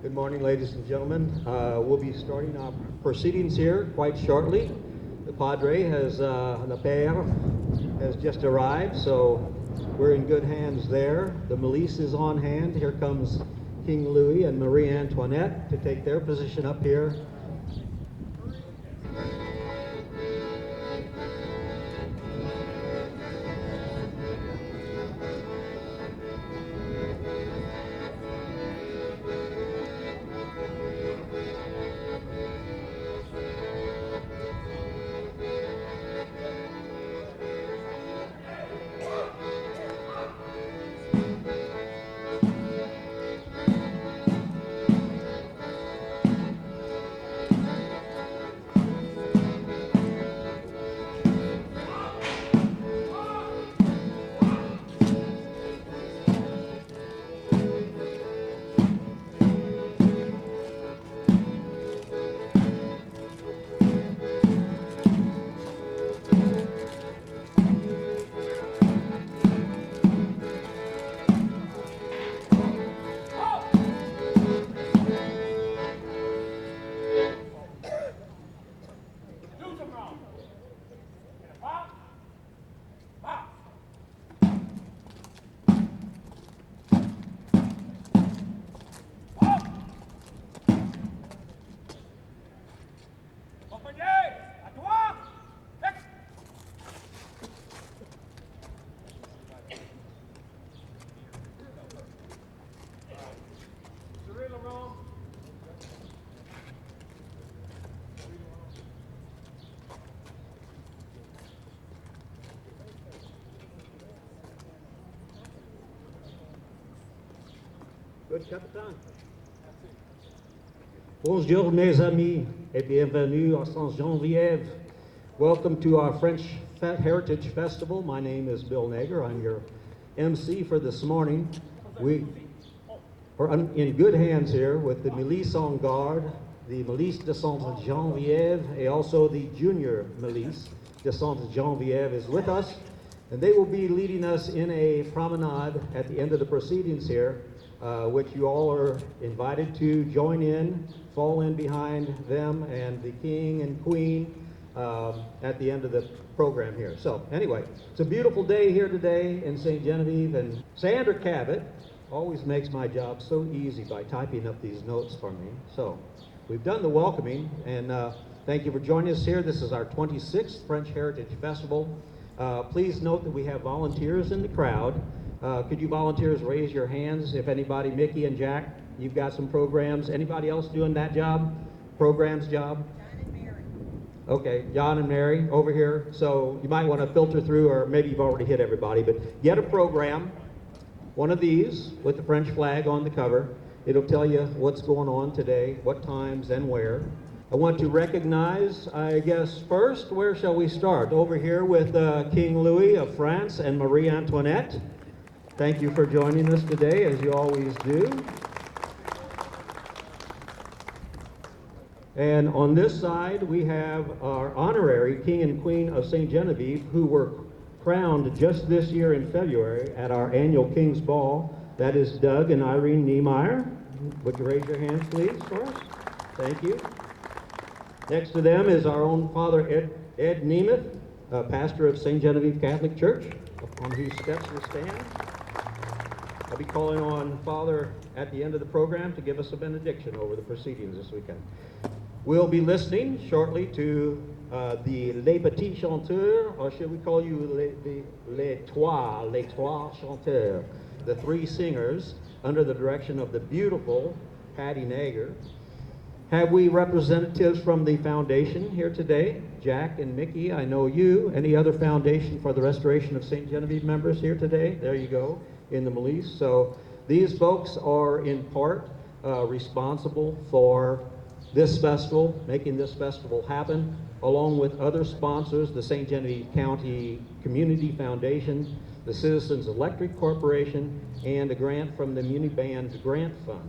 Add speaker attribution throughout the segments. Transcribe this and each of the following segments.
Speaker 1: Good morning, ladies and gentlemen. We'll be starting our proceedings here quite shortly. The Padre the Père has just arrived, so we're in good hands there. The Milice is on hand. Here comes King Louis and Marie Antoinette to take their position up here. Good, Captain. Bonjour, mes amis, et bienvenue à Saint-Geneviève. Welcome to our French Heritage Festival. My name is Bill Nager. I'm your MC for this morning. We are in good hands here with the Milice en Garde, the Milice de Saint-Geneviève, and also the Junior Milice de Saint-Geneviève is with us. And they will be leading us in a promenade at the end of the proceedings here, which you all are invited to join in, fall in behind them and the King and Queen at the end of the program here. So anyway, it's a beautiful day here today in St. Genevieve, and Sandra Cabot always makes my job so easy by typing up these notes for me. So we've done the welcoming, and thank you for joining us here. This is our 26th French Heritage Festival. Please note that we have volunteers in the crowd. Could you volunteers raise your hands if anybody, Mickey and Jack, you've got some programs. Anybody else doing that job? Programs job?
Speaker 2: John and Mary.
Speaker 1: Okay, John and Mary over here. So you might want to filter through, or maybe you've already hit everybody, but get a program, one of these with the French flag on the cover. It'll tell you what's going on today, what times and where. I want to recognize, I guess first, where shall we start? Over here with King Louis of France and Marie Antoinette. Thank you for joining us today, as you always do. And on this side, we have our honorary King and Queen of St. Genevieve, who were crowned just this year in February at our annual King's Ball. That is Doug and Irene Niemeyer. Would you raise your hands, please, for us? Thank you. Next to them is our own Father Ed Nemeth, pastor of St. Genevieve Catholic Church, on whose steps we stand. I'll be calling on Father at the end of the program to give us a benediction over the proceedings this weekend. We'll be listening shortly to the Les Petits Chanteurs, or should we call you les trois chanteurs, the three singers, under the direction of the beautiful Patty Nager. Have we representatives from the foundation here today? Jack and Mickey, I know you. Any other foundation for the restoration of St. Genevieve members here today? There you go, in the Milice. So these folks are in part responsible for this festival, making this festival happen, along with other sponsors, the St. Genevieve County Community Foundation, the Citizens Electric Corporation, and a grant from the Muni Band's Grant Fund.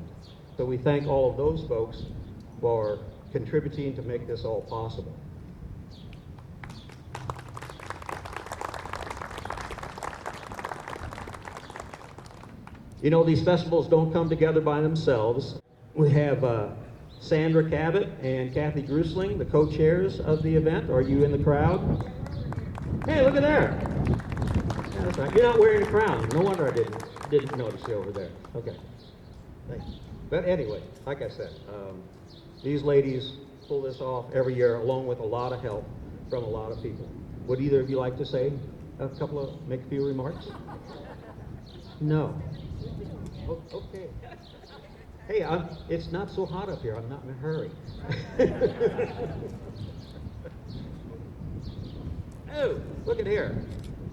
Speaker 1: So we thank all of those folks for contributing to make this all possible. You know, these festivals don't come together by themselves. We have Sandra Cabot and Kathy Grusling, the co-chairs of the event. Are you in the crowd? Hey, look at there. Yeah, that's right. You're not wearing a crown. No wonder I didn't notice you over there. Okay. Thanks. But anyway, like I said, these ladies pull this off every year along with a lot of help from a lot of people. Would either of you like to say make a few remarks? No. Okay. Hey, it's not so hot up here. I'm not in a hurry. Oh, look at here.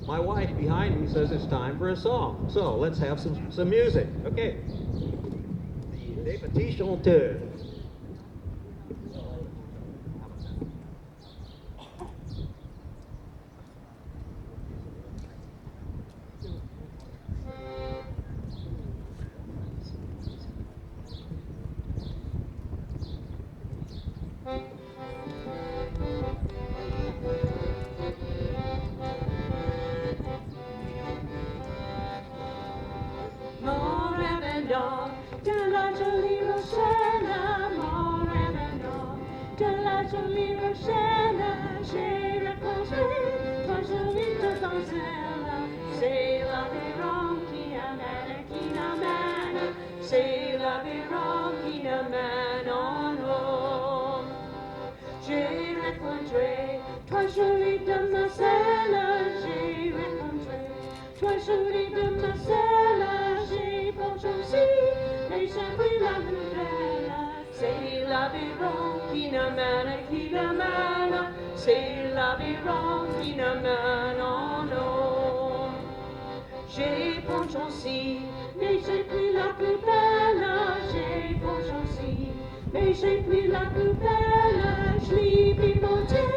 Speaker 1: My wife behind me says it's time for a song. So let's have some music. Okay. Les petits chanteurs.
Speaker 2: Mon rêve de la jolie Rochelle, mon rêve de la jolie Rochelle, j'ai rencontré trois jolies demoiselles. C'est l'aviron qui n'amène, c'est l'aviron qui n'amène en haut. J'ai rencontré trois jolies demoiselles, j'ai rencontré trois jolies demoiselles, j'ai poursuivi, mais j'ai pris la nouvelle. C'est l'aviron qui n'amène, c'est l'aviron qui n'amène en eau. J'ai penché aussi, mais j'ai pris la plus belle, j'ai penché aussi, mais j'ai pris la plus belle. Je l'ai vu monter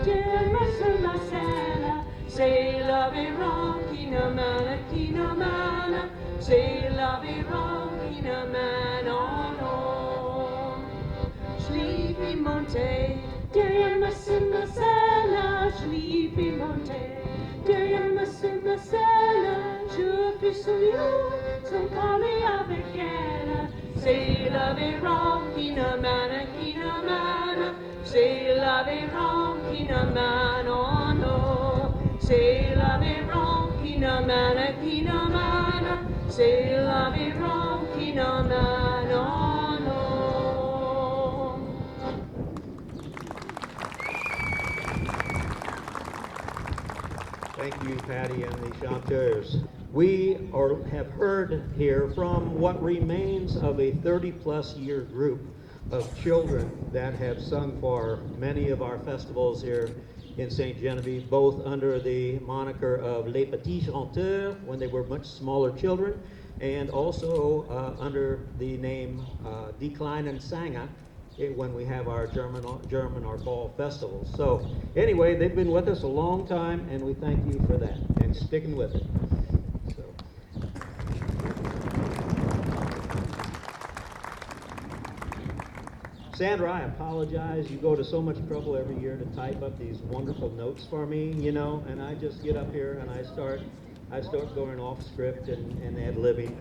Speaker 2: de ma sur la selle. C'est l'aviron qui n'amène, c'est l'aviron qui n'amène en eau. Je l'ai vu monter derrière ma sur la selle, je l'ai vu monter derrière ma sur la selle. Je fus sur lui sans parler avec elle. C'est l'aviron qui n'amène, c'est l'aviron qui n'amène en eau. C'est l'aviron qui n'amène, c'est l'aviron qui n'amène en eau.
Speaker 1: Thank you, Patty and the chanteurs. We have heard here from what remains of a 30-plus year group of children that have sung for many of our festivals here in St. Genevieve, both under the moniker of Les Petits Chanteurs when they were much smaller children, and also under the name Die kleinen Sänger when we have our German or fall festivals. So anyway, they've been with us a long time, and we thank you for that and sticking with it. So. Sandra, I apologize. You go to so much trouble every year to type up these wonderful notes for me, and I just get up here and I start going off script and ad-libbing,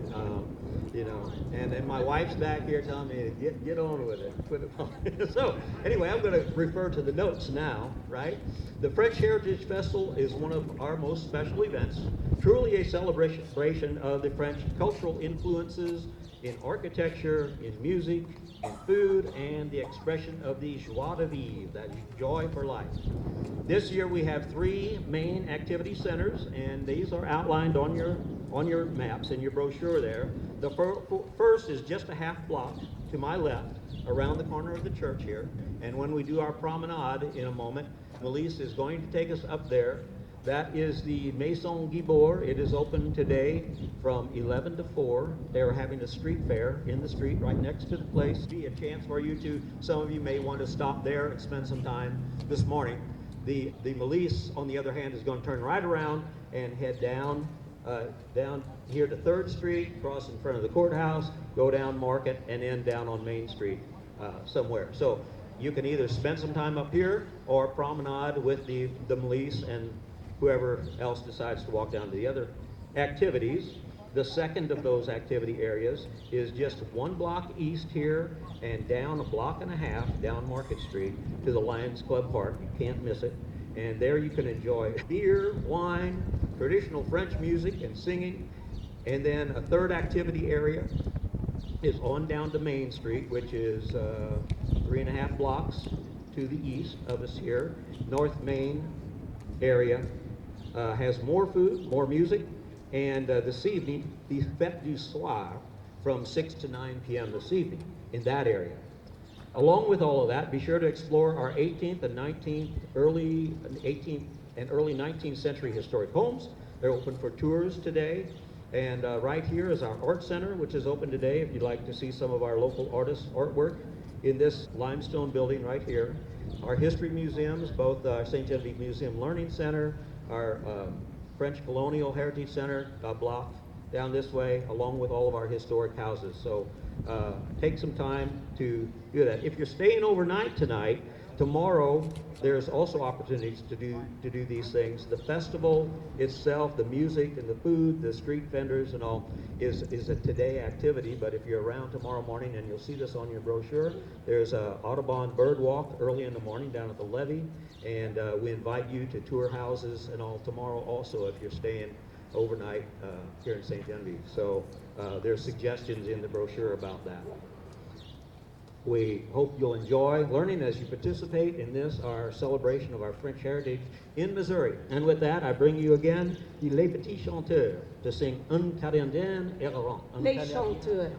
Speaker 1: and then my wife's back here telling me to get on with it. Put it on. So anyway, I'm going to refer to the notes now, right? The French Heritage Festival is one of our most special events, truly a celebration of the French cultural influences in architecture, in music, in food, and the expression of the joie de vivre, that joy for life. This year we have 3 main activity centers, and these are outlined on your maps in your brochure there. The first is just a half block to my left, around the corner of the church here, and when we do our promenade in a moment, Melise is going to take us up there. That is the Maison Gibor. It is open today from 11 to 4. They are having a street fair in the street right next to the place. Be a chance for you to, some of you may want to stop there and spend some time this morning. The Melise, on the other hand, is going to turn right around and head down here to 3rd Street, cross in front of the courthouse, go down Market, and end down on Main Street somewhere. So you can either spend some time up here or promenade with the Melise and whoever else decides to walk down to the other activities. The second of those activity areas is just one block east here and down a block and a half down Market Street to the Lions Club Park. You can't miss it. And there you can enjoy beer, wine, traditional French music and singing. And then a third activity area is on down to Main Street, which is 3.5 blocks to the east of us here. North Main area has more food, more music, and this evening, the Fête du Soir from 6 to 9 p.m. this evening in that area. Along with all of that, be sure to explore our 18th and 19th, early 18th and early 19th century historic homes. They're open for tours today. And right here is our art center, which is open today if you'd like to see some of our local artists' artwork in this limestone building right here. Our history museums, both our St. Genevieve Museum Learning Center, our French Colonial Heritage Center, a block down this way, along with all of our historic houses. So take some time to do that. If you're staying overnight tonight, tomorrow there's also opportunities to do these things. The festival itself, the music and the food, the street vendors and all is a today activity. But if you're around tomorrow morning, and you'll see this on your brochure, there's a Audubon bird walk early in the morning down at the levee, and we invite you to tour houses and all tomorrow also if you're staying overnight here in St. Genevieve. So there's suggestions in the brochure about that. We hope you'll enjoy learning as you participate in this, our celebration of our French heritage in Missouri. And with that, I bring you again Les Petits Chanteurs to sing Un Canadien errant.
Speaker 2: Les chanteurs.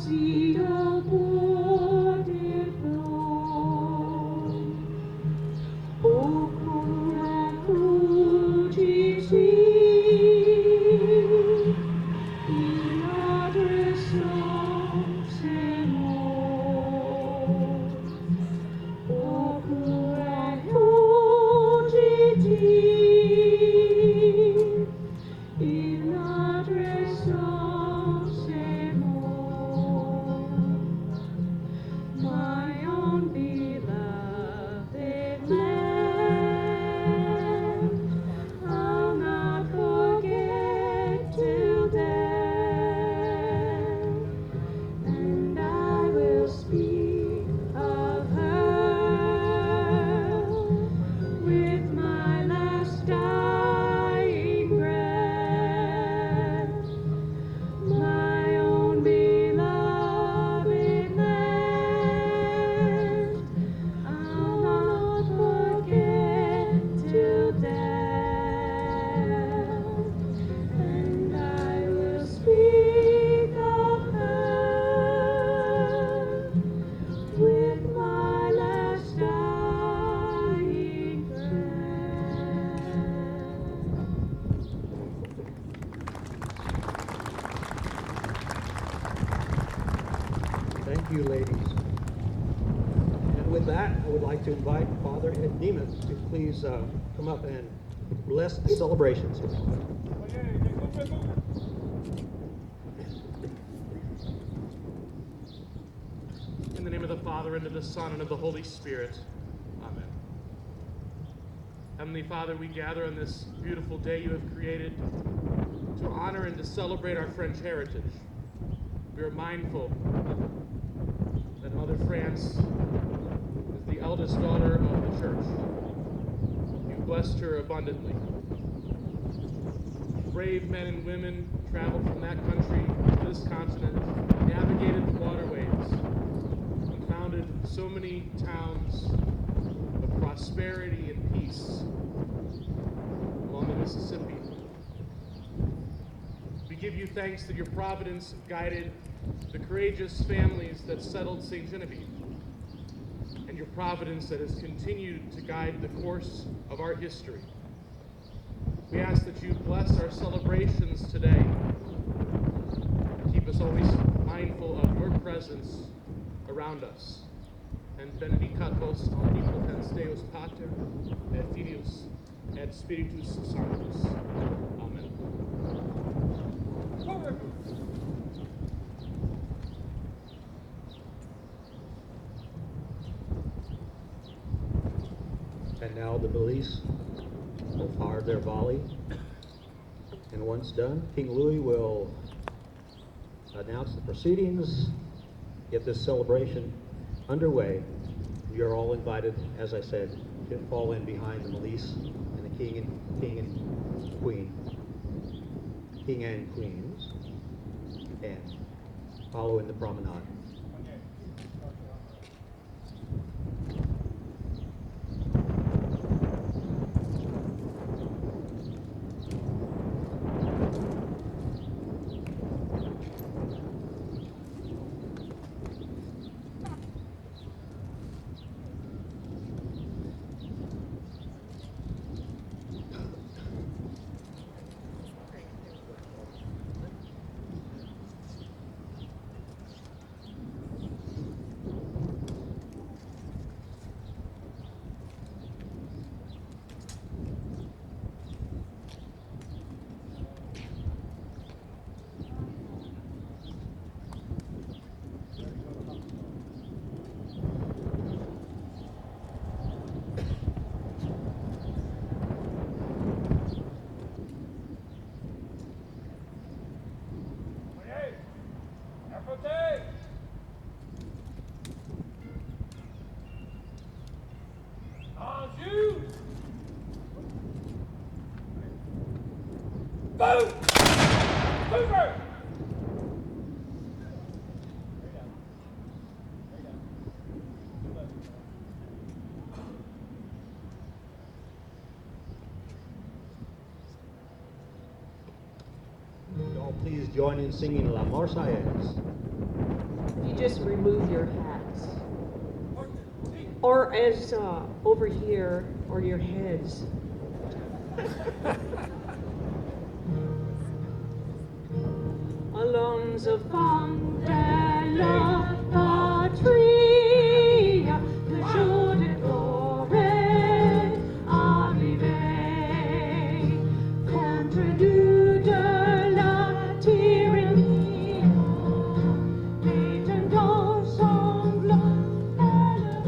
Speaker 2: Sida bordet från. Och kora kujisi in adresom semor. Och kora kujisi in adresom semor. My own beloved land, I'll not forget till death, and I will speak of her with my last dying breath. My own beloved land, I'll not forget till death, and I will speak of her with my last dying breath.
Speaker 1: Thank you, ladies. And with that, I would like to invite Father Ed Demas to please come up and bless the celebrations.
Speaker 3: In the name of the Father, and of the Son, and of the Holy Spirit. Amen. Heavenly Father, we gather on this beautiful day you have created to honor and to celebrate our French heritage. We are mindful that Mother France is the eldest daughter of the Church. You've blessed her abundantly. Brave men and women traveled from that country to this continent, navigated the waterways, and founded so many towns of prosperity and peace along the Mississippi. We give you thanks that your providence guided the courageous families that settled St. Genevieve, and your providence that has continued to guide the course of our history. We ask that you bless our celebrations today. Keep us always mindful of your presence around us. And benedicat vos omnipotens Deus Pater, et Filius, et Spiritus Sanctus. Amen.
Speaker 1: And now the police will fire their volley. And once done, King Louis will announce the proceedings, get this celebration underway. You're all invited, as I said, to fall in behind the police and the king and queen, king and queens, and follow in the promenade. Y'all please join in singing La Marseillaise.
Speaker 2: just remove your hats. Or as over here, or your heads. Alonso Fontana, Patria, le jour de gloire, arrivé, contre nous de la tyrannie, les tendances sanglantes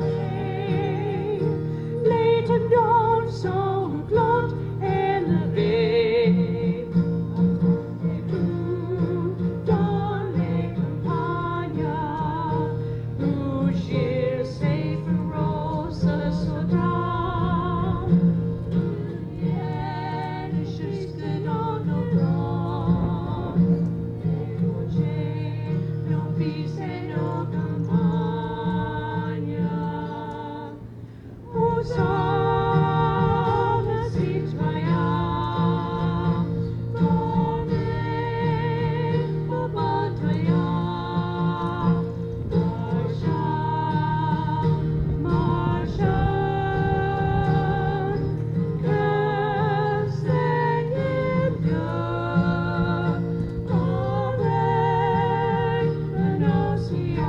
Speaker 2: élevées, les tendances sanglantes élevées. Dans les campagnes, rougir ces féroces soldats, viennent jusque dans nos rangs, égorger nos fils et nos campagnes. Aux hommes citoyens, tournez vos bataillons, marchons, marchons, que Seigneur Dieu avec l'Annonciation.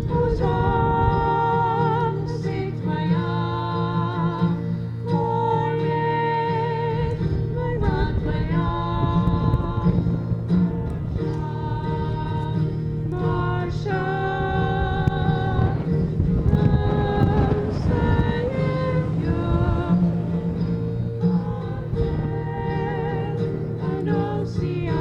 Speaker 2: Aux hommes citoyens, voyez notre voyant, marchons, que Seigneur Dieu avec l'Annonciation.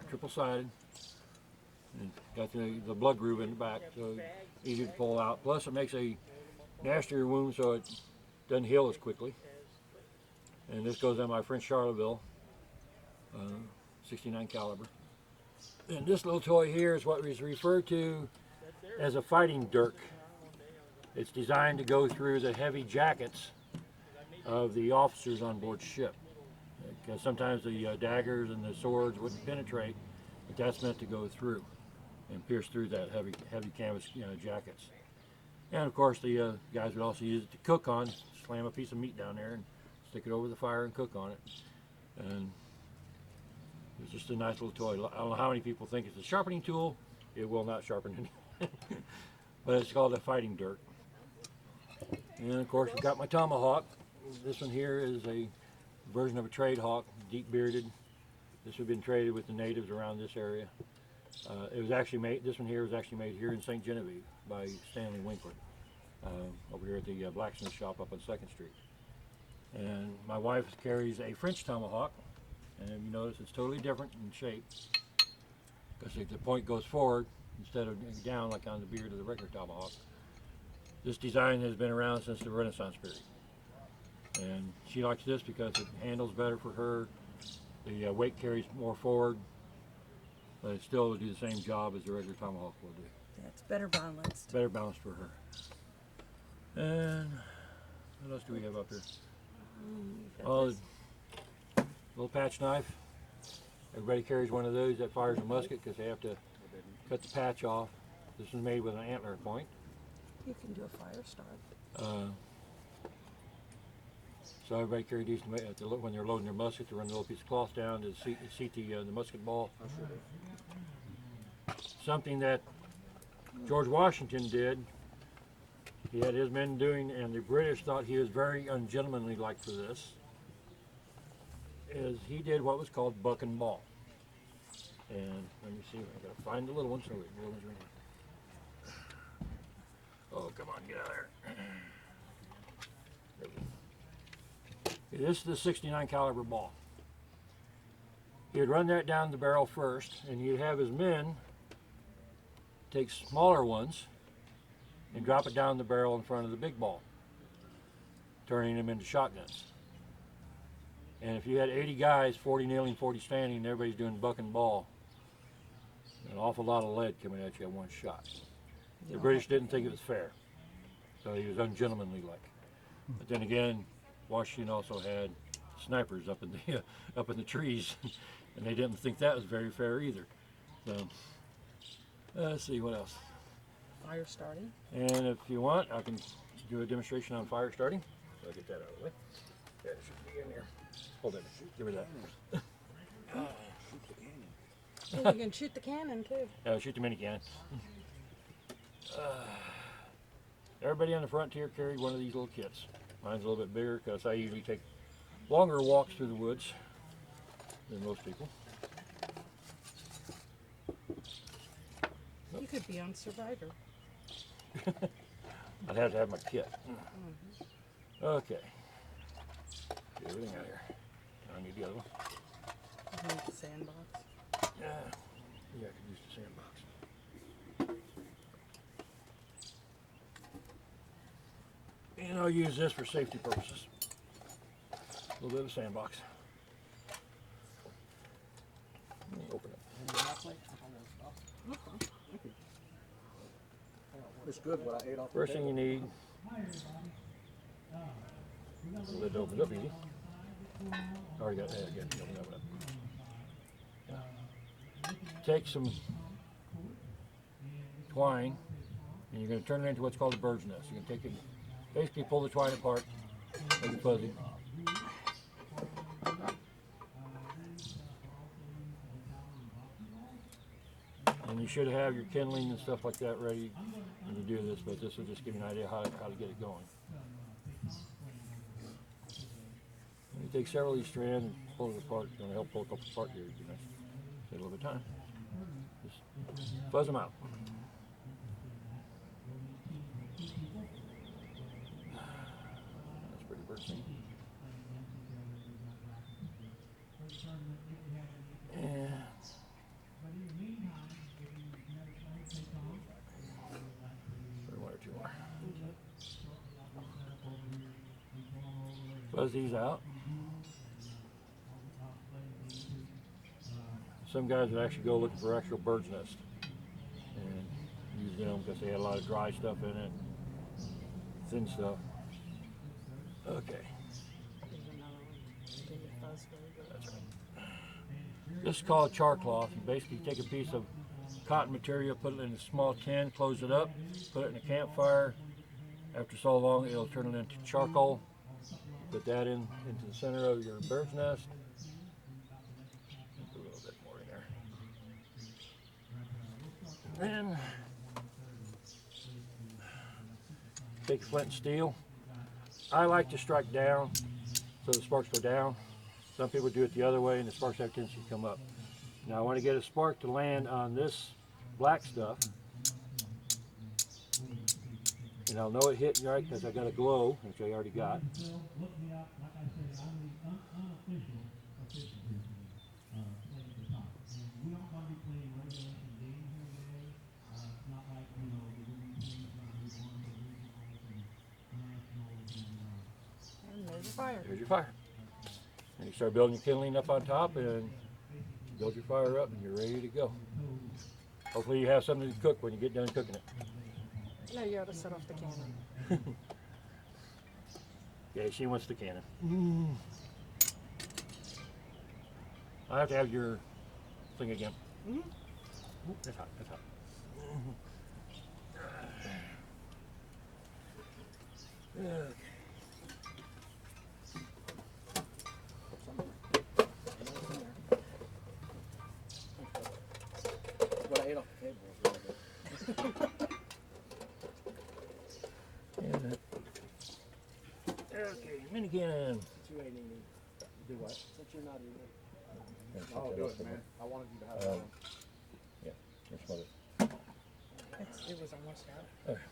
Speaker 4: Triple-sided, and got the blood groove in the back, so easy to pull out. Plus, it makes a nastier wound, so it doesn't heal as quickly. And this goes on my French Charleville, .69 caliber. And this little toy here is what is referred to as a fighting dirk. It's designed to go through the heavy jackets of the officers on board ship. Because sometimes the daggers and the swords wouldn't penetrate, but that's meant to go through and pierce through that heavy canvas jackets. And of course the guys would also use it to cook on, slam a piece of meat down there and stick it over the fire and cook on it. And it's just a nice little toy. I don't know how many people think it's a sharpening tool. It will not sharpen anything. But it's called a fighting dirk. And of course we've got my tomahawk. This one here is a version of a trade hawk, deep bearded. This would have been traded with the natives around this area. It was actually made, this one here was actually made here in St. Genevieve by Stanley Winkler, over here at the blacksmith shop up on 2nd Street. And my wife carries a French tomahawk, and if you notice it's totally different in shape, because the point goes forward instead of down like on the beard of the regular tomahawk. This design has been around since the Renaissance period. And she likes this because it handles better for her. The weight carries more forward, but it still will do the same job as the regular tomahawk will do.
Speaker 2: Yeah, it's better balanced.
Speaker 4: Better balanced for her. And what else do we have up here? Oh, little patch knife. Everybody carries one of those that fires a musket because they have to cut the patch off. This is made with an antler point.
Speaker 2: You can do a fire start.
Speaker 4: So everybody carry these when they're loading their musket to run a little piece of cloth down to seat the musket ball. Something that George Washington did, he had his men doing, and the British thought he was very ungentlemanly like for this, is he did what was called buck and ball. And let me see, I gotta find the little ones. Oh, wait, the little ones are in here. Oh, come on, get out of there. There we go. This is the 69 caliber ball. He'd run that down the barrel first, and he'd have his men take smaller ones and drop it down the barrel in front of the big ball, turning them into shotguns. And if you had 80 guys, 40 kneeling, 40 standing, and everybody's doing buck and ball, an awful lot of lead coming at you at one shot. The British didn't think it was fair, so he was ungentlemanly like. But then again, Washington also had snipers up in the trees, and they didn't think that was very fair either. So let's see what else.
Speaker 2: Fire starting.
Speaker 4: And if you want, I can do a demonstration on fire starting. So I'll get that out of the way. Yeah, it should be in there. Hold it. Give her that.
Speaker 2: Oh, you can shoot the cannon too.
Speaker 4: Shoot the mini cannon. Everybody on the frontier carried one of these little kits. Mine's a little bit bigger because I usually take longer walks through the woods than most people.
Speaker 2: You could be on Survivor.
Speaker 4: I'd have to have my kit. Okay. Get everything out of here. I need the other one.
Speaker 2: You need the sandbox.
Speaker 4: Yeah, I could use the sandbox. And I'll use this for safety purposes. A little bit of a sandbox. Open it.
Speaker 5: It's good what I ate off.
Speaker 4: First thing you need, the lid opens up easy. Already got that again. Open that one up. Take some twine, and you're going to turn it into what's called a bird's nest. You're going to take it, basically pull the twine apart, make it fuzzy. And you should have your kindling and stuff like that ready when you do this, but this will just give you an idea how to get it going. And you take several of these strands and pull it apart. It's going to help pull a couple apart here. Take a little bit of time. Just fuzz them out. That's pretty bird scene. And one or two more. Fuzz these out. some guys would actually go looking for actual bird's nest and use them because they had a lot of dry stuff in it, thin stuff. Okay. That's right. This is called char cloth. You basically take a piece of cotton material, put it in a small tin, close it up, put it in a campfire. After so long, it'll turn it into charcoal. Put that into the center of your bird's nest. Put a little bit more in there. Then take flint and steel. I like to strike down so the sparks go down. Some people do it the other way and the sparks have a tendency to come up. Now I want to get a spark to land on this black stuff. And I'll know it hit right because I got a glow, which I already got.
Speaker 2: And there's your fire.
Speaker 4: There's your fire. And you start building your kindling up on top and build your fire up and you're ready to go. Hopefully you have something to cook when you get done cooking it.
Speaker 2: Now you ought to set off the cannon.
Speaker 4: Yeah, she wants the cannon. I have to have your thing again. Ooh, that's hot, that's hot. Okay.
Speaker 5: What I ate off the table was really good.
Speaker 4: Okay, minigun.
Speaker 5: You ain't eating. Do what? Since you're not eating.
Speaker 4: Oh,
Speaker 5: do it, man. I wanted you to have that.
Speaker 4: Yeah, here's some other.
Speaker 2: It was almost out.
Speaker 4: There.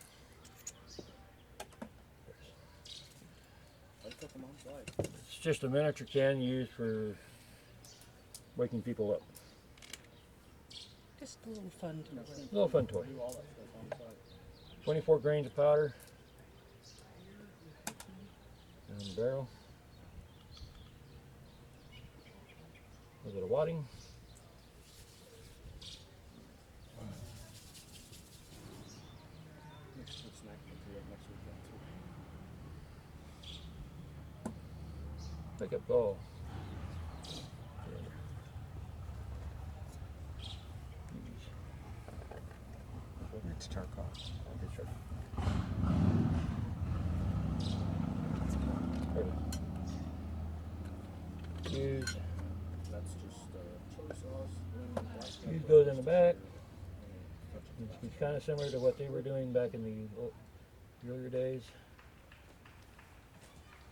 Speaker 5: Let's put them on side.
Speaker 4: It's just a miniature can used for waking people up.
Speaker 2: Just a little fun to
Speaker 4: A little fun toy.
Speaker 5: Do all that stuff on the side.
Speaker 4: 24 grains of powder. And the barrel. A little bit of wadding.
Speaker 5: Next snack we'll do it next weekend too.
Speaker 4: Pick up goal.
Speaker 5: It's charcoal.
Speaker 4: Use
Speaker 5: That's just chili sauce.
Speaker 4: Use goes in the back. It's kind of similar to what they were doing back in the earlier days.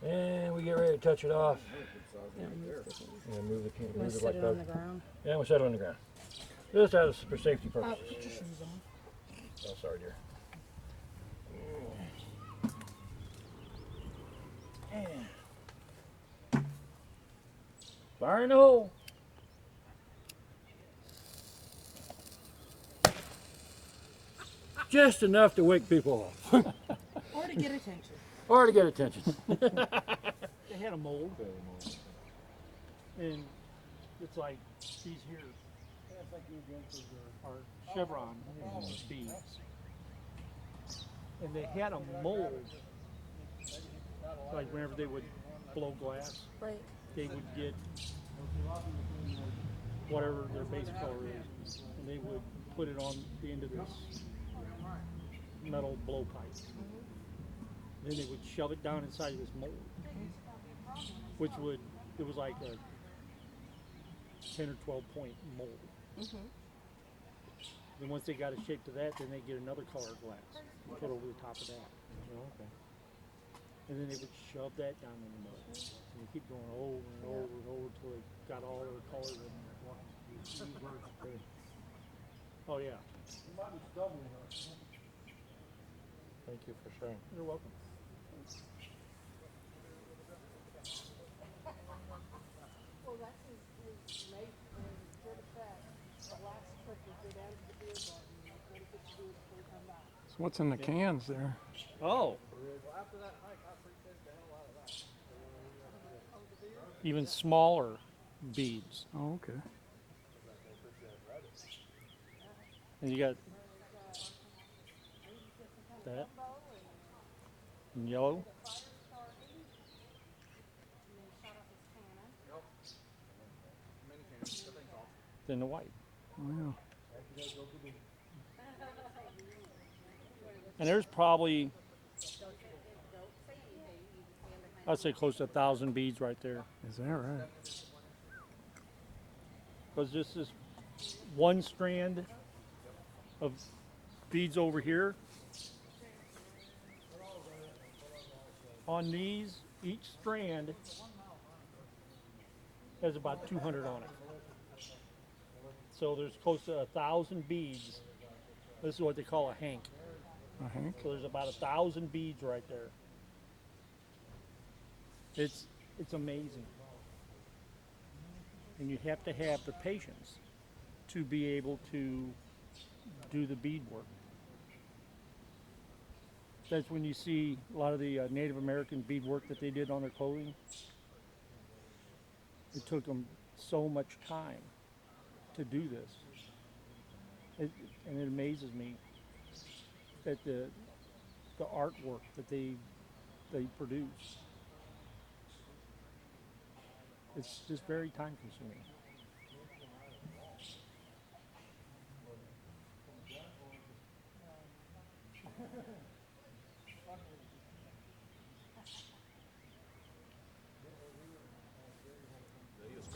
Speaker 4: And we get ready to touch it off. And move it,
Speaker 2: I'm gonna
Speaker 4: move it
Speaker 2: set
Speaker 4: like
Speaker 2: it on
Speaker 4: that.
Speaker 2: the ground.
Speaker 4: Yeah, we'll set it on the ground. Just out of for safety
Speaker 2: Oh,
Speaker 4: purposes.
Speaker 2: just use them.
Speaker 4: Oh, sorry, dear. Fire in the hole. Just enough to wake people up.
Speaker 2: Or to get attention.
Speaker 4: Or to get attention.
Speaker 6: They had a mold, and it's like these here. Are chevron beads, and they had a mold. Like whenever they would blow glass,
Speaker 2: Right.
Speaker 6: they would get whatever their base color is, and they would put it on the end of this metal blowpipe. Then they would shove it down inside of this mold, which would, it was like a 10 or 12 point mold. Then once they got it shaped to that, then they get another color glass and put over the top of that. And then they would shove that down in the mold. And they keep going over and over and over until they got all their colors in there. Oh yeah.
Speaker 4: Thank you for sharing.
Speaker 6: You're welcome.
Speaker 2: Well, that's his mate and sort of that. The last trip we did out of the beer garden. What did it do before we come back?
Speaker 7: So what's in the cans there?
Speaker 6: Oh. Even smaller beads.
Speaker 7: Oh, okay.
Speaker 6: And you got that in yellow. Then the white.
Speaker 7: Wow.
Speaker 6: And there's probably, I'd say close to 1,000 beads right there.
Speaker 7: Is that right?
Speaker 6: Because this is one strand of beads over here. On these, each strand has about 200 on it. So there's close to 1,000 beads. This is what they call a hank.
Speaker 7: A hank?
Speaker 6: So there's about 1,000 beads right there. It's amazing. And you have to have the patience to be able to do the bead work. That's when you see a lot of the Native American bead work that they did on their clothing. It took them so much time to do this. And it amazes me that the artwork that they produce. It's just very time consuming.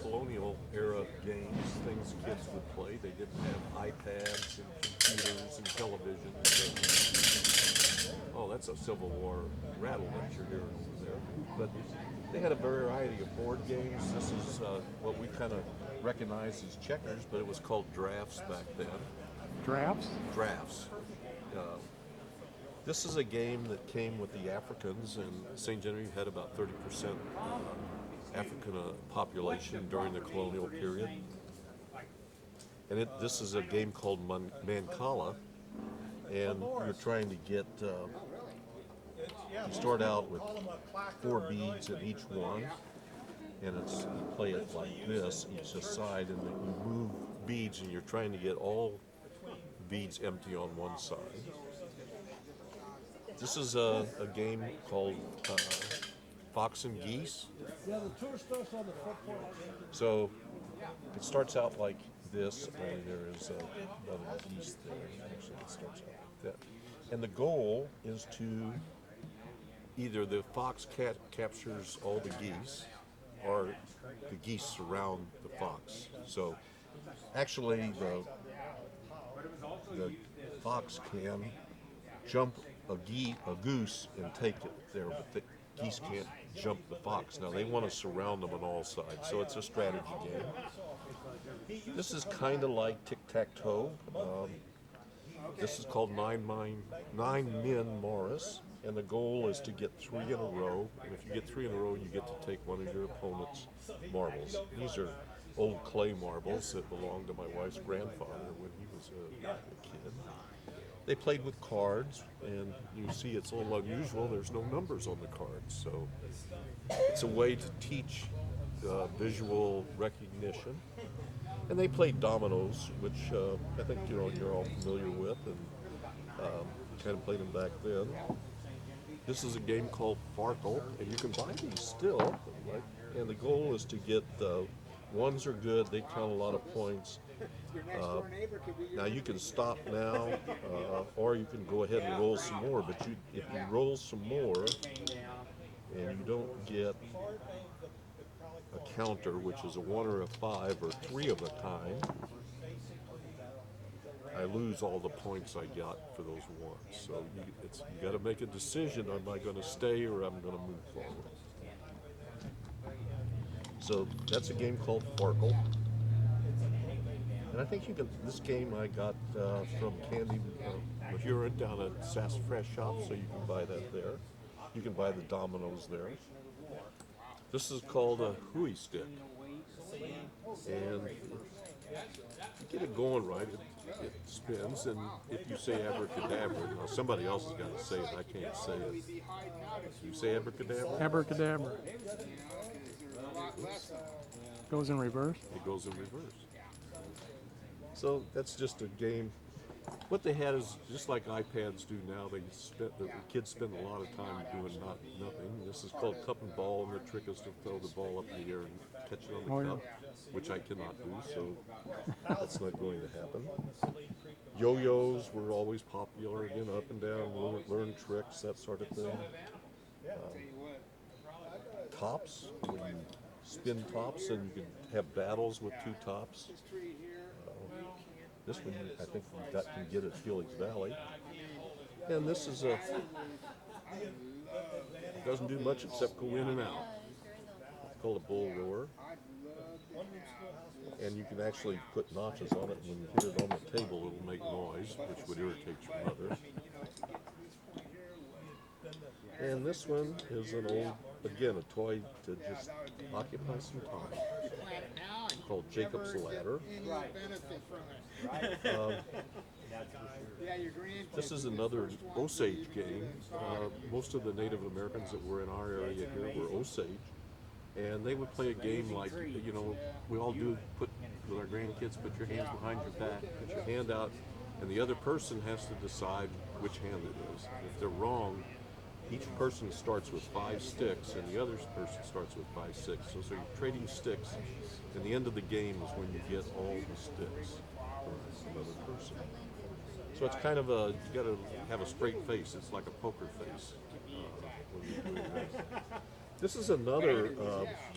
Speaker 8: Colonial era games, things kids would play. They didn't have iPads and computers and televisions. Oh, that's a Civil War rattle that you're hearing over there. But they had a variety of board games. This is what we kind of recognize as checkers, but it was called drafts back then.
Speaker 7: Drafts?
Speaker 8: Drafts. This is a game that came with the Africans, and St. Genevieve had about 30% African population during the colonial period. And this is a game called Mancala, and you're trying to get, you start out with 4 beads in each one, and you play it like this, each side, and then you move beads, and you're trying to get all beads empty on one side. This is a game called Fox and Geese. So it starts out like this, only there is another geese there. Actually, it starts out like that. And the goal is to either the fox captures all the geese, or the geese surround the fox. So actually, the fox can jump a goose and take it there, but the geese can't jump the fox. Now they want to surround them on all sides, so it's a strategy game. This is kind of like tic-tac-toe. This is called Nine Men Morris, and the goal is to get 3 in a row. And if you get 3 in a row, you get to take one of your opponent's marbles. These are old clay marbles that belonged to my wife's grandfather when he was a kid. They played with cards, and you see it's a little unusual. There's no numbers on the cards, so it's a way to teach visual recognition. And they played dominoes, which I think you're all familiar with, and kind of played them back then. This is a game called Farkle, and you can buy these still. Right? And the goal is to get ones are good. They count a lot of points. Now you can stop now, or you can go ahead and roll some more. But if you roll some more and you don't get a counter, which is a 1 or a 5 or 3 of a kind, I lose all the points I got for those ones. So you got to make a decision: am I going to stay or I'm going to move forward? So that's a game called Farkle. And I think this game I got from Candy Mahurin down at Sassafras Shop, so you can buy that there. You can buy the dominoes there. This is called a hooey stick. And if you get it going right, it spins, and if you say abracadabra, now somebody else has got to say it, I can't say it. You say abracadabra?
Speaker 7: Abracadabra. Goes in reverse?
Speaker 8: It goes in reverse. So that's just a game What they had is just like iPads do now. The kids spend a lot of time doing nothing. This is called cup and ball, and the trick is to throw the ball up in the air and catch it on the
Speaker 7: Oh, yeah.
Speaker 8: cup, which I cannot do, so that's not going to happen. Yo-yos were always popular, again, up and down, learn tricks, that sort of thing. Tops, where you spin tops and you can have battles with two tops. This one, I think you can get at Felix Valley. And this is doesn't do much except go in and out. It's called a bull roar. And you can actually put notches on it, and when you hit it on the table, it'll make noise, which would irritate your mother. And this one is an old, again, a toy to just occupy some time, called Jacob's Ladder. This is another Osage game. Most of the Native Americans that were in our area here were Osage. And they would play a game like, you know, we all do with our grandkids, put your hands behind your back, put your hand out, and the other person has to decide which hand it is. If they're wrong, each person starts with 5 sticks, and the other person starts with 5 sticks. So you're trading sticks, and the end of the game is when you get all the sticks from another person. So it's kind of a, you got to have a straight face. It's like a poker face when you're doing this. This is another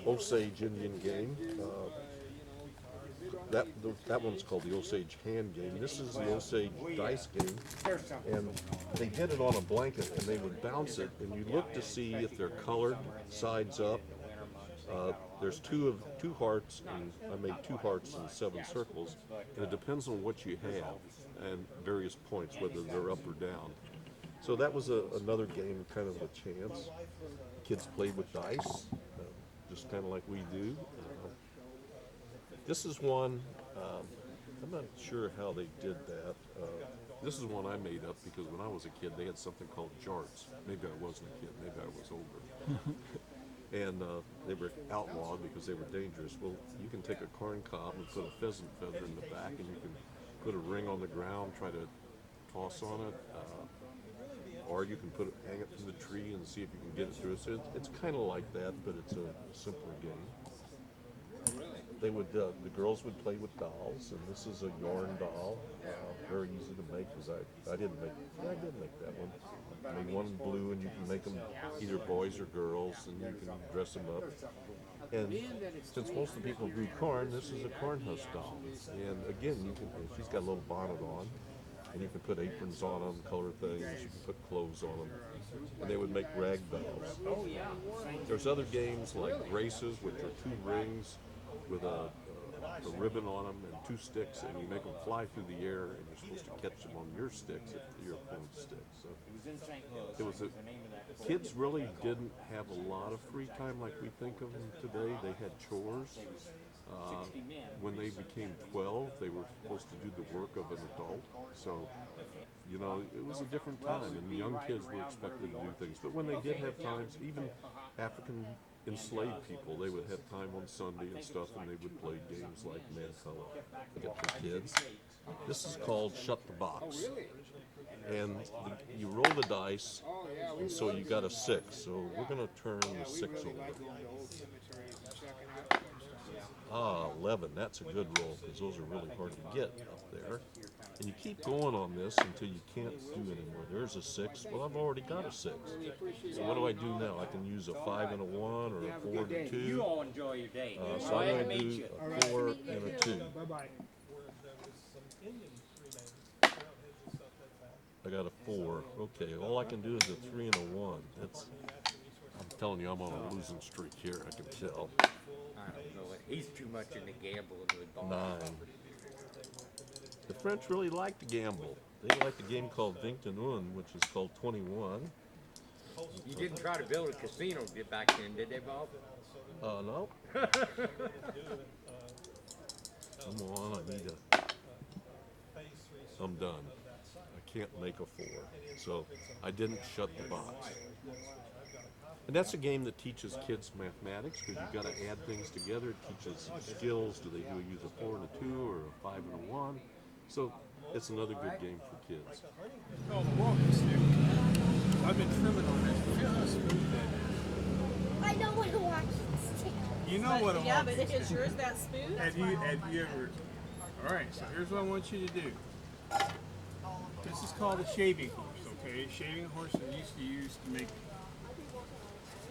Speaker 8: Osage Indian game. That one's called the Osage hand game. This is the Osage dice game, and they did it on a blanket, and they would bounce it, and you look to see if they're colored sides up. There's two hearts, and I made 2 hearts and 7 circles, and it depends on what you have and various points, whether they're up or down. So that was another game, kind of a chance. Kids played with dice, just kind of like we do. This is one, I'm not sure how they did that. This is one I made up because when I was a kid, they had something called jarts. Maybe I wasn't a kid, maybe I was older. And they were outlawed because they were dangerous. Well, you can take a corn cob and put a pheasant feather in the back, and you can put a ring on the ground, try to toss on it. Or you can hang it from the tree and see if you can get it through. So it's kind of like that, but it's a simpler game. They would, the girls would play with dolls, and this is a yarn doll. Very easy to make because I did make that one. I made one blue, and you can make them either boys or girls, and you can dress them up. And since most of the people do corn, this is a corn husk doll. And again, she's got a little bonnet on. And you can put aprons on them, color things, you can put clothes on them, and they would make rag dolls. There's other games like races, which are 2 rings with a ribbon on them and 2 sticks, and you make them fly through the air, and you're supposed to catch them on your sticks if your opponent's sticks. So kids really didn't have a lot of free time like we think of them today. They had chores. When they became 12, they were supposed to do the work of an adult. So, you know, it was a different time, and the young kids were expected to do things. But when they did have times, even African enslaved people, they would have time on Sunday and stuff, and they would play games like Man Color with the kids. This is called Shut the Box. And you roll the dice, and so you got a 6. So we're going to turn the 6 over. 11. That's a good roll because those are really hard to get up there. And you keep going on this until you can't do anymore. There's a 6. Well, I've already got a 6. So what do I do now? I can use a 5 and a 1 or a 4 and a 2.
Speaker 5: You all enjoy your day.
Speaker 8: So I'm going to do a 4 and a 2. I got a 4. Okay, all I can do is a 3 and a 1. I'm telling you, I'm on a losing streak here, I can tell.
Speaker 5: I don't know. He's too much in the gambling with ball.
Speaker 8: 9. The French really like to gamble. They like a game called Vingt et Un, which is called 21.
Speaker 5: You didn't try to build a casino back then, did they, Bob?
Speaker 8: No. Come on, I need a... I'm done. I can't make a 4. So I didn't shut the box. And that's a game that teaches kids mathematics because you've got to add things together. It teaches skills. Do they use a 4 and a 2 or a 5 and a 1? So It's another good game for kids.
Speaker 9: It's called a walking stick. I've been trimming on this. Feel how smooth that is.
Speaker 10: I know what a walking stick.
Speaker 9: You know what a
Speaker 2: Yeah, but
Speaker 9: walking
Speaker 2: is
Speaker 9: stick
Speaker 2: yours that smooth?
Speaker 9: Have you ever? All right, so here's what I want you to do. This is called a shaving horse, okay? Shaving horse is used to use to make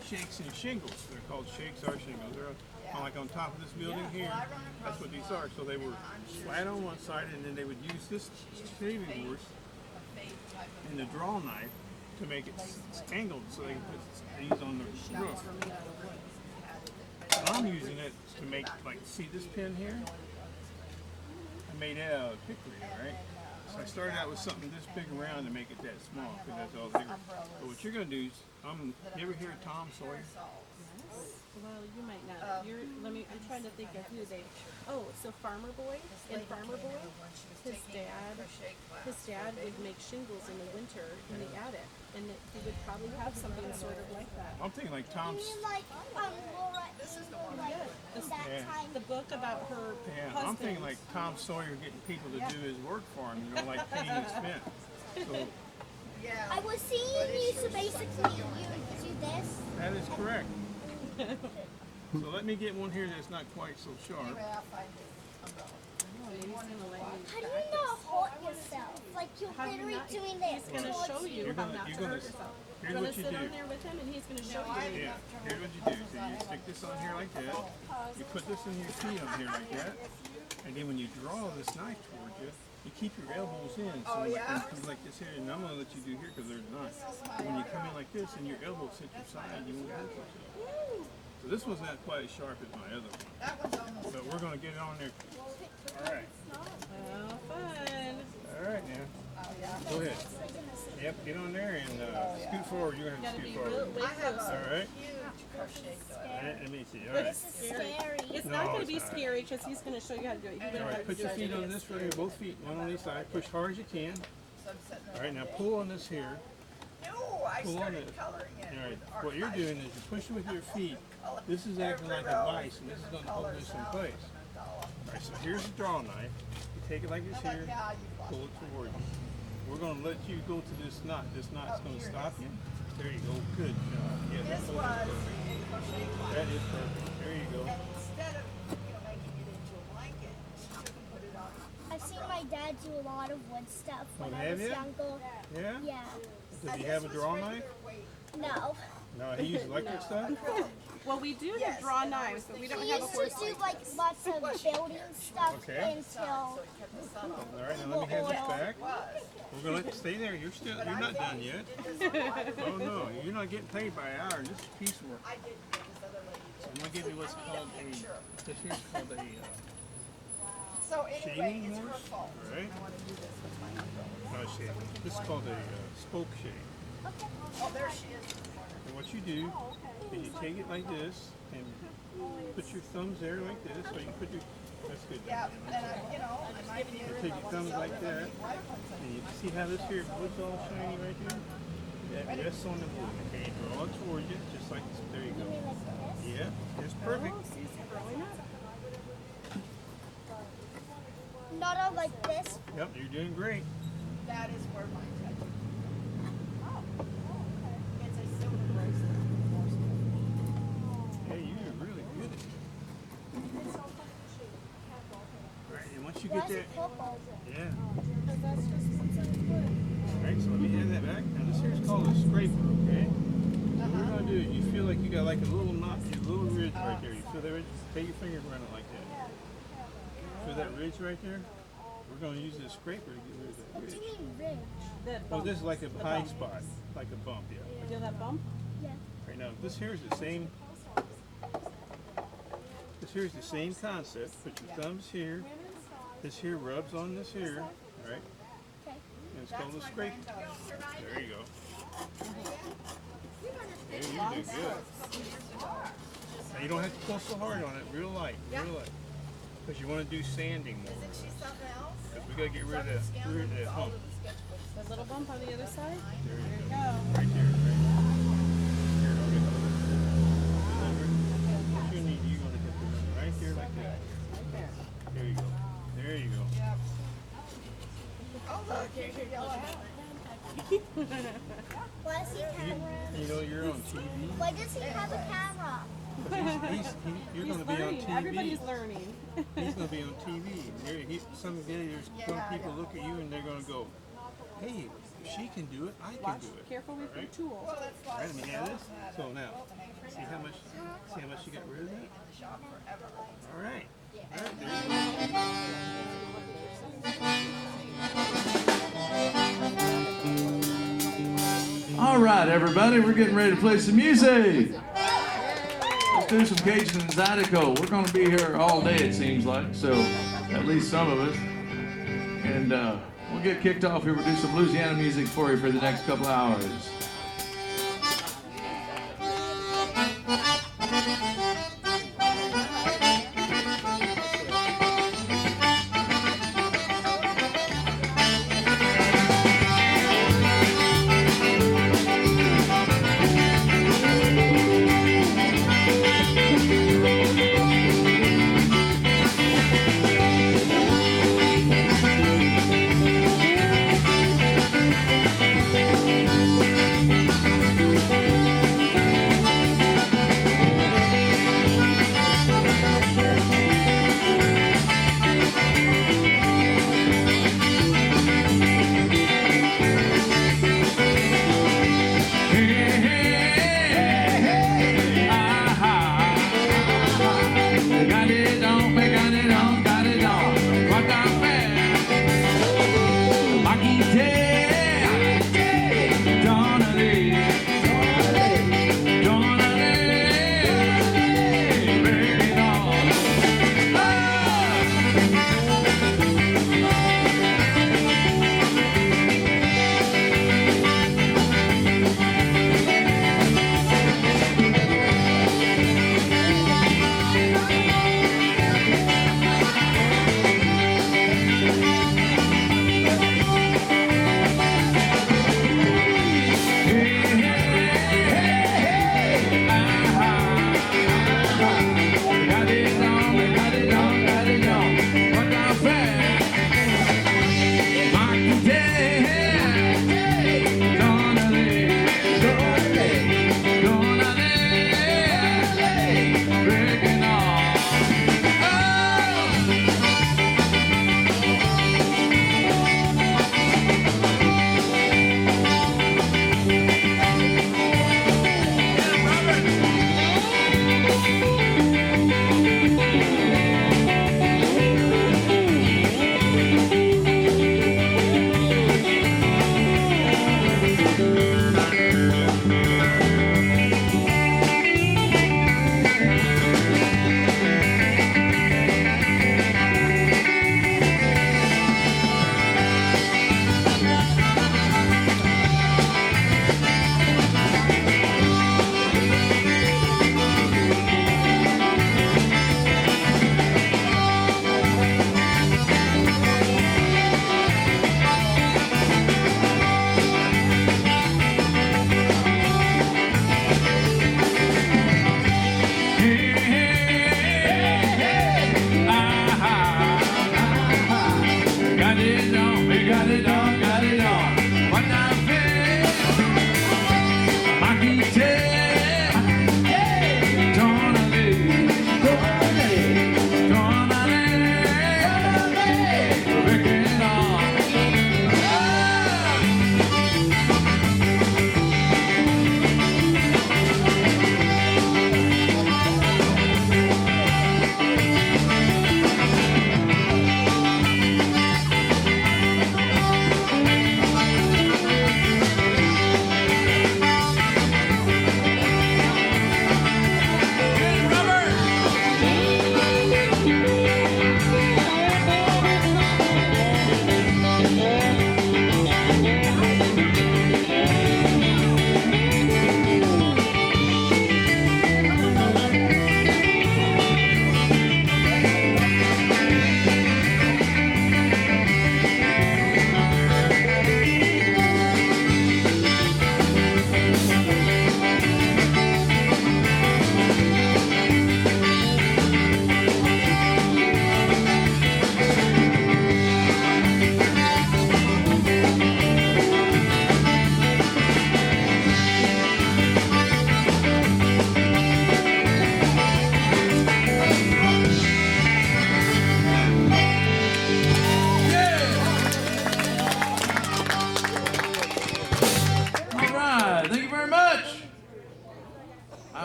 Speaker 9: shakes and shingles. They're called shakes or shingles. They're kind of like on top of this building here. That's what these are. So they were flat on one side, and then they would use this shaving horse and the draw knife to make it angled so they can put these on the roof. I'm using it to make, like, see this pin here? I made it out of hickory, right? So I started out with something this big around to make it that small, because that's all bigger. But what you're going to do is, you ever hear of Tom Sawyer?
Speaker 2: Well, you might not. I'm trying to think of who they. Oh, so Farmer Boy in Farmer Boy, his dad would make shingles in the winter in the attic, and he would probably have something sort of like that.
Speaker 9: I'm thinking like Tom's.
Speaker 10: You mean like Laura in that
Speaker 9: Yeah.
Speaker 10: time?
Speaker 2: The book about her
Speaker 9: Yeah,
Speaker 2: husband.
Speaker 9: I'm thinking like Tom Sawyer getting people to do his work for him, like paying expense. So
Speaker 10: I was seeing you, so basically you do this.
Speaker 9: that is correct. So let me get one here that's not quite so sharp.
Speaker 2: Maybe he's gonna let you.
Speaker 10: How do you not hurt yourself? Like you're
Speaker 2: How do you
Speaker 10: literally
Speaker 2: not-
Speaker 10: doing this.
Speaker 2: He's gonna show you
Speaker 9: You're
Speaker 2: how
Speaker 9: gonna-
Speaker 2: not to
Speaker 9: you're gonna-
Speaker 2: hurt yourself.
Speaker 9: here's
Speaker 2: You're gonna
Speaker 9: what you
Speaker 2: sit
Speaker 9: do.
Speaker 2: on there with him, and he's gonna show you.
Speaker 9: Yeah, here's what you do. So you stick this on here like that. You put this in your feet on here like that. And then when you draw this knife towards you, you keep your elbows in. So like, when it comes like this here, and I'm going to let you do here because there's none. But when you come in like this and your elbows hit your side, you won't hurt yourself. So this one's not quite as sharp as my other one. But we're going to get it on there. All right.
Speaker 2: Oh, fun.
Speaker 9: All right now. Go ahead. Yep, get on there and scoot forward. You're going to have
Speaker 2: Gotta
Speaker 9: to
Speaker 2: be
Speaker 9: scoot
Speaker 2: real
Speaker 9: forward.
Speaker 2: way close.
Speaker 9: All right. Let me see. All right.
Speaker 10: This is scary.
Speaker 2: It's
Speaker 9: No,
Speaker 2: not going to
Speaker 9: it's
Speaker 2: be
Speaker 9: not.
Speaker 2: scary because he's going to show you how to do it. You
Speaker 9: All
Speaker 2: don't have
Speaker 9: right,
Speaker 2: to
Speaker 9: put
Speaker 2: do
Speaker 9: your
Speaker 2: it.
Speaker 9: feet on this right here, both feet, one on each side. Push hard as you can. All right, now pull on this here.
Speaker 11: No, I
Speaker 9: Pull on
Speaker 11: started
Speaker 9: it.
Speaker 11: coloring it.
Speaker 9: All right,
Speaker 11: with
Speaker 9: what you're
Speaker 11: art
Speaker 9: doing is you're pushing with your feet. This is acting like a vise, and this is going to hold this in place. All right, so here's the draw knife. You take it like this here, pull it toward you. We're going to let you go to this knot. This knot's going to stop you. There you go. Good job. Yeah,
Speaker 11: This
Speaker 9: that's
Speaker 11: was
Speaker 9: perfect.
Speaker 11: in crochet cloth.
Speaker 9: That is perfect. There you go.
Speaker 11: And instead of making it into a blanket, she took and put it on.
Speaker 10: I've seen my dad do a lot of wood stuff when
Speaker 9: Oh,
Speaker 10: I
Speaker 9: have
Speaker 10: was
Speaker 9: you?
Speaker 10: younger.
Speaker 9: Yeah?
Speaker 10: Yeah.
Speaker 9: Does he have a draw knife?
Speaker 10: No.
Speaker 9: No, he uses electric stuff?
Speaker 2: Well, we do have draw knives, but we don't
Speaker 10: We
Speaker 2: have a
Speaker 10: used
Speaker 2: horse.
Speaker 10: to do like lots of building stuff
Speaker 9: Okay.
Speaker 10: until
Speaker 9: All right, now let me have this back. We're gonna let you stay there. You're not done yet. Oh no, you're not getting paid by an hour. This is piecework. So I'm gonna give you what's called this here's called a
Speaker 11: So anyway,
Speaker 9: shaving
Speaker 11: it's her
Speaker 9: horse.
Speaker 11: fault.
Speaker 9: All right.
Speaker 11: I want to do this with my uncle.
Speaker 9: Not shaving. This is called a spoke shave.
Speaker 11: Oh, there she is.
Speaker 9: And what you do is you take it like this and put your thumbs there like this, so you can put your. That's good.
Speaker 11: Yeah, and I might be
Speaker 9: You take your thumbs like that, and you see how this here wood's all shiny right here? That rests on the wood. Okay, draw it towards you, just like this. There you go. Yeah, it's perfect.
Speaker 10: not all like this.
Speaker 9: Yep, you're doing great.
Speaker 11: That is where mine touches. Oh, okay. It's a silver bracelet.
Speaker 9: Hey, you're really good at it. Alright, and once you
Speaker 10: Why
Speaker 9: get
Speaker 10: is
Speaker 9: that,
Speaker 10: it purple?
Speaker 9: yeah.
Speaker 10: Because that's just what's in the wood.
Speaker 9: Alright, so let me hand that back. Now this here's called a scraper, okay? So what we're gonna do is you feel like you got like a little knot, a little ridge right there. You feel that ridge? Take your finger around it like that. Feel that ridge right there? We're gonna use this scraper to get rid of that
Speaker 10: What do
Speaker 9: ridge.
Speaker 10: you mean ridge?
Speaker 9: Oh, this is like a high spot, like a bump, yeah.
Speaker 2: Feel that bump?
Speaker 10: Yeah.
Speaker 9: Right now, this here is the same. This here is the same concept. Put your thumbs here. This here rubs on this here, right?
Speaker 10: Okay.
Speaker 9: And it's called a scraper. There you go. There you do good. Now you don't have to pull so hard on it. Real light, real light. Because you want to do sanding more.
Speaker 11: Isn't she something else?
Speaker 9: Because we gotta get rid of that hump.
Speaker 2: The little bump on the other side?
Speaker 9: There you
Speaker 2: There you
Speaker 9: go.
Speaker 2: go.
Speaker 9: Right there, right. Here, I'll get what you need, you're gonna get the right there like that. There you go. There you go.
Speaker 10: Why does he have
Speaker 9: You know you're on TV.
Speaker 10: Why does he have a camera?
Speaker 9: You're going to be on TV.
Speaker 11: Everybody's learning.
Speaker 9: He's going to be on TV. Someday there's some people look at you and they're going to go, hey, if she can do it, I can do it.
Speaker 11: Careful with your tools.
Speaker 9: All right, let me have this. So now, see how much you got rid of that? All right. All right, there you go.
Speaker 12: All right, everybody, we're getting ready to play some music. Let's do some Cajun and Zydeco. We're going to be here all day, it seems like, so at least some of us. And we'll get kicked off here. We'll do some Louisiana music for you for the next couple hours.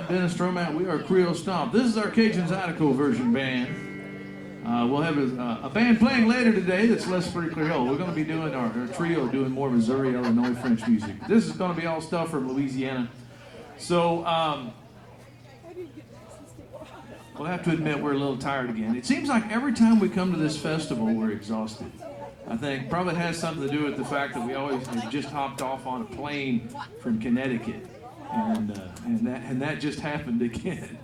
Speaker 12: I'm Dennis Stromat. We are Creole Stomp. This is our Cajun Zydeco version band. We'll have a band playing later today that's less pretty clear. We're going to be doing our trio, doing more Missouri, Illinois, French music. This is going to be all stuff from Louisiana. So we'll have to admit we're a little tired again. It seems like every time we come to this festival, we're exhausted. I think probably has something to do with the fact that we always have just hopped off on a plane from Connecticut, and that just happened again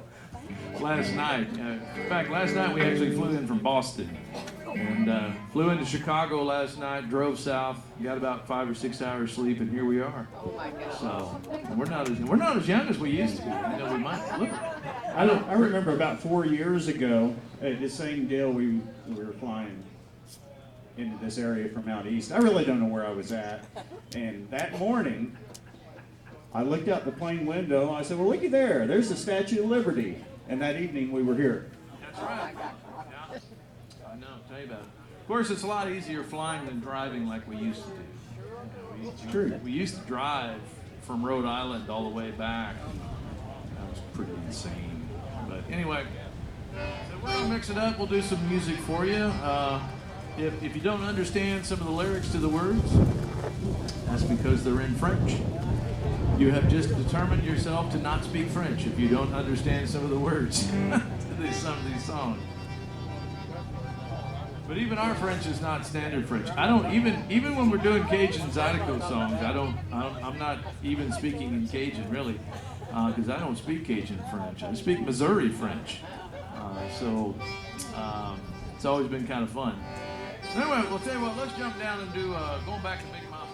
Speaker 12: last night. In fact, last night we actually flew in from Boston and flew into Chicago last night, drove south, got about 5 or 6 hours sleep, and here we are.
Speaker 11: Oh my God.
Speaker 12: So we're not as young as we used to be. You know, we might look.
Speaker 13: I remember about 4 years ago at the same deal we were flying into this area from out east. I really don't know where I was at. And that morning, I looked out the plane window and I said, well, looky there. There's the Statue of Liberty. And that evening we were here.
Speaker 12: That's right. Yeah. I know. Tell you about it. Of course, it's a lot easier flying than driving like we used to do.
Speaker 13: It's true.
Speaker 12: We used to drive from Rhode Island all the way back. That was pretty insane. But anyway, so we're going to mix it up. We'll do some music for you. If you don't understand some of the lyrics to the words, that's because they're in French. You have just determined yourself to not speak French if you don't understand some of the words to some of these songs. But even our French is not standard French. I don't even when we're doing Cajun Zydeco songs, I'm not even speaking in Cajun really, because I don't speak Cajun French. I speak Missouri French. So it's always been kind of fun. Anyway, we'll tell you what, let's jump down and do Going Back to Big Mama.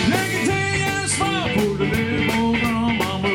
Speaker 12: Let me tell you, I smile for the little old grandma.